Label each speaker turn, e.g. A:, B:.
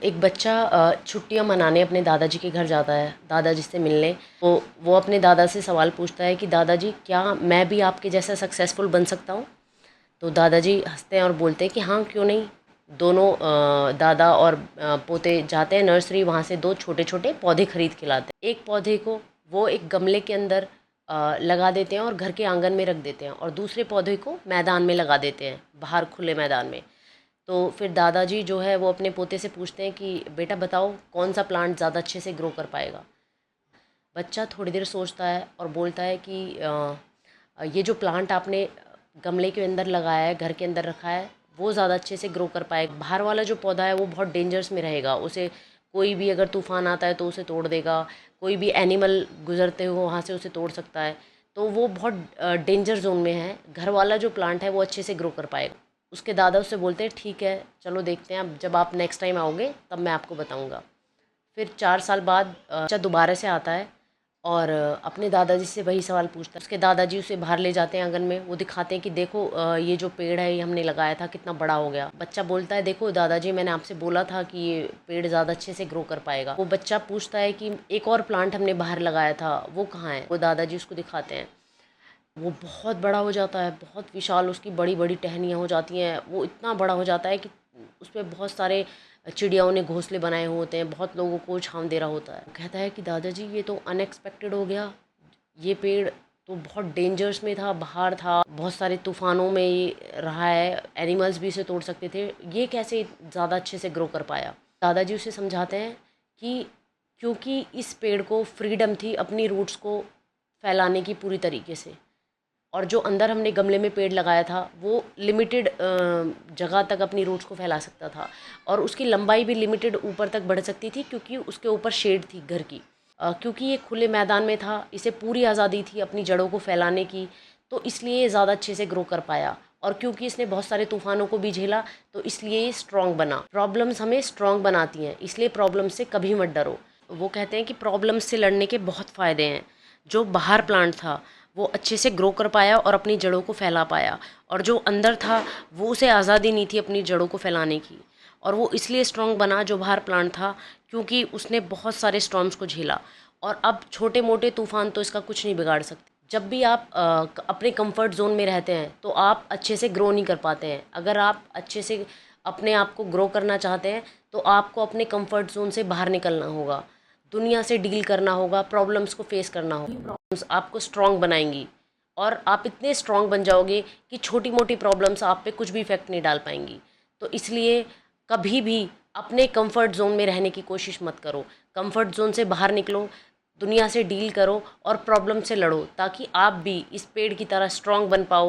A: एक बच्चा छुट्टियां मनाने अपने दादाजी के घर जाता है, दादाजी से मिलने। तो वो अपने दादा से सवाल पूछता है कि दादाजी, क्या मैं भी आपके जैसा सक्सेसफुल बन सकता हूँ? तो दादाजी हंसते हैं और बोलते हैं कि हाँ, क्यों नहीं। दोनों दादा और पोते जाते हैं नर्सरी, वहाँ से दो छोटे छोटे पौधे खरीद के लाते हैं। एक पौधे को वो एक गमले के अंदर लगा देते हैं और घर के आंगन में रख देते हैं, और दूसरे पौधे को मैदान में लगा देते हैं, बाहर खुले मैदान में। तो फिर दादाजी जो है वो अपने पोते से पूछते हैं कि बेटा बताओ, कौन सा प्लांट ज़्यादा अच्छे से ग्रो कर पाएगा। बच्चा थोड़ी देर सोचता है और बोलता है कि ये जो प्लांट आपने गमले के अंदर लगाया है, घर के अंदर रखा है, वो ज़्यादा अच्छे से ग्रो कर पाएगा। बाहर वाला जो पौधा है वो बहुत डेंजर्स में रहेगा, उसे कोई भी अगर तूफ़ान आता है तो उसे तोड़ देगा, कोई भी एनिमल गुजरते हुए वहाँ से उसे तोड़ सकता है, तो वो बहुत डेंजर जोन में है। घर वाला जो प्लांट है वो अच्छे से ग्रो कर पाएगा। उसके दादा उससे बोलते हैं ठीक है, चलो देखते हैं, अब जब आप नेक्स्ट टाइम आओगे तब मैं आपको बताऊंगा। फिर 4 साल बाद बच्चा दोबारा से आता है और अपने दादाजी से वही सवाल पूछता है। उसके दादाजी उसे बाहर ले जाते हैं आंगन में, वो दिखाते हैं कि देखो ये जो पेड़ है ये हमने लगाया था, कितना बड़ा हो गया। बच्चा बोलता है देखो दादाजी, मैंने आपसे बोला था कि ये पेड़ ज़्यादा अच्छे से ग्रो कर पाएगा। वो बच्चा पूछता है कि एक और प्लांट हमने बाहर लगाया था, वो कहाँ है? वो दादाजी उसको दिखाते हैं। वो बहुत बड़ा हो जाता है, बहुत विशाल, उसकी बड़ी बड़ी टहनियाँ हो जाती हैं। वो इतना बड़ा हो जाता है कि उस पर बहुत सारे चिड़ियाओं ने घोंसले बनाए हुए होते हैं, बहुत लोगों को छांव दे रहा होता है। वो कहता है कि दादाजी ये तो अनएक्सपेक्टेड हो गया, ये पेड़ तो बहुत डेंजर्स में था, बाहर था, बहुत सारे तूफानों में ये रहा है, एनिमल्स भी इसे तोड़ सकते थे, ये कैसे ज़्यादा अच्छे से ग्रो कर पाया? दादाजी उसे समझाते हैं कि क्योंकि इस पेड़ को फ्रीडम थी अपनी रूट्स को फैलाने की पूरी तरीके से, और जो अंदर हमने गमले में पेड़ लगाया था वो लिमिटेड जगह तक अपनी रूट्स को फैला सकता था, और उसकी लंबाई भी लिमिटेड ऊपर तक बढ़ सकती थी क्योंकि उसके ऊपर शेड थी घर की। क्योंकि ये खुले मैदान में था, इसे पूरी आज़ादी थी अपनी जड़ों को फैलाने की, तो इसलिए ये ज़्यादा अच्छे से ग्रो कर पाया। और क्योंकि इसने बहुत सारे तूफानों को भी झेला, तो इसलिए ये स्ट्रॉन्ग बना। प्रॉब्लम्स हमें स्ट्रॉन्ग बनाती हैं, इसलिए प्रॉब्लम से कभी मत डरो। वो कहते हैं कि प्रॉब्लम्स से लड़ने के बहुत फ़ायदे हैं। जो बाहर प्लांट था वो अच्छे से ग्रो कर पाया और अपनी जड़ों को फैला पाया, और जो अंदर था वो उसे आज़ादी नहीं थी अपनी जड़ों को फैलाने की, और वो इसलिए स्ट्रॉन्ग बना जो बाहर प्लांट था, क्योंकि उसने बहुत सारे स्टॉर्म्स को झेला। और अब छोटे मोटे तूफान तो इसका कुछ नहीं बिगाड़ सकते। जब भी आप अपने कंफर्ट जोन में रहते हैं तो आप अच्छे से ग्रो नहीं कर पाते हैं। अगर आप अच्छे से अपने आप को ग्रो करना चाहते हैं तो आपको अपने कंफर्ट जोन से बाहर निकलना होगा, दुनिया से डील करना होगा, प्रॉब्लम्स को फेस करना होगा। प्रॉब्लम्स आपको स्ट्रांग बनाएंगी, और आप इतने स्ट्रांग बन जाओगे कि छोटी मोटी प्रॉब्लम्स आप पे कुछ भी इफेक्ट नहीं डाल पाएंगी। तो इसलिए कभी भी अपने कंफर्ट जोन में रहने की कोशिश मत करो। कंफर्ट जोन से बाहर निकलो, दुनिया से डील करो और प्रॉब्लम से लड़ो, ताकि आप भी इस पेड़ की तरह स्ट्रांग बन पाओ।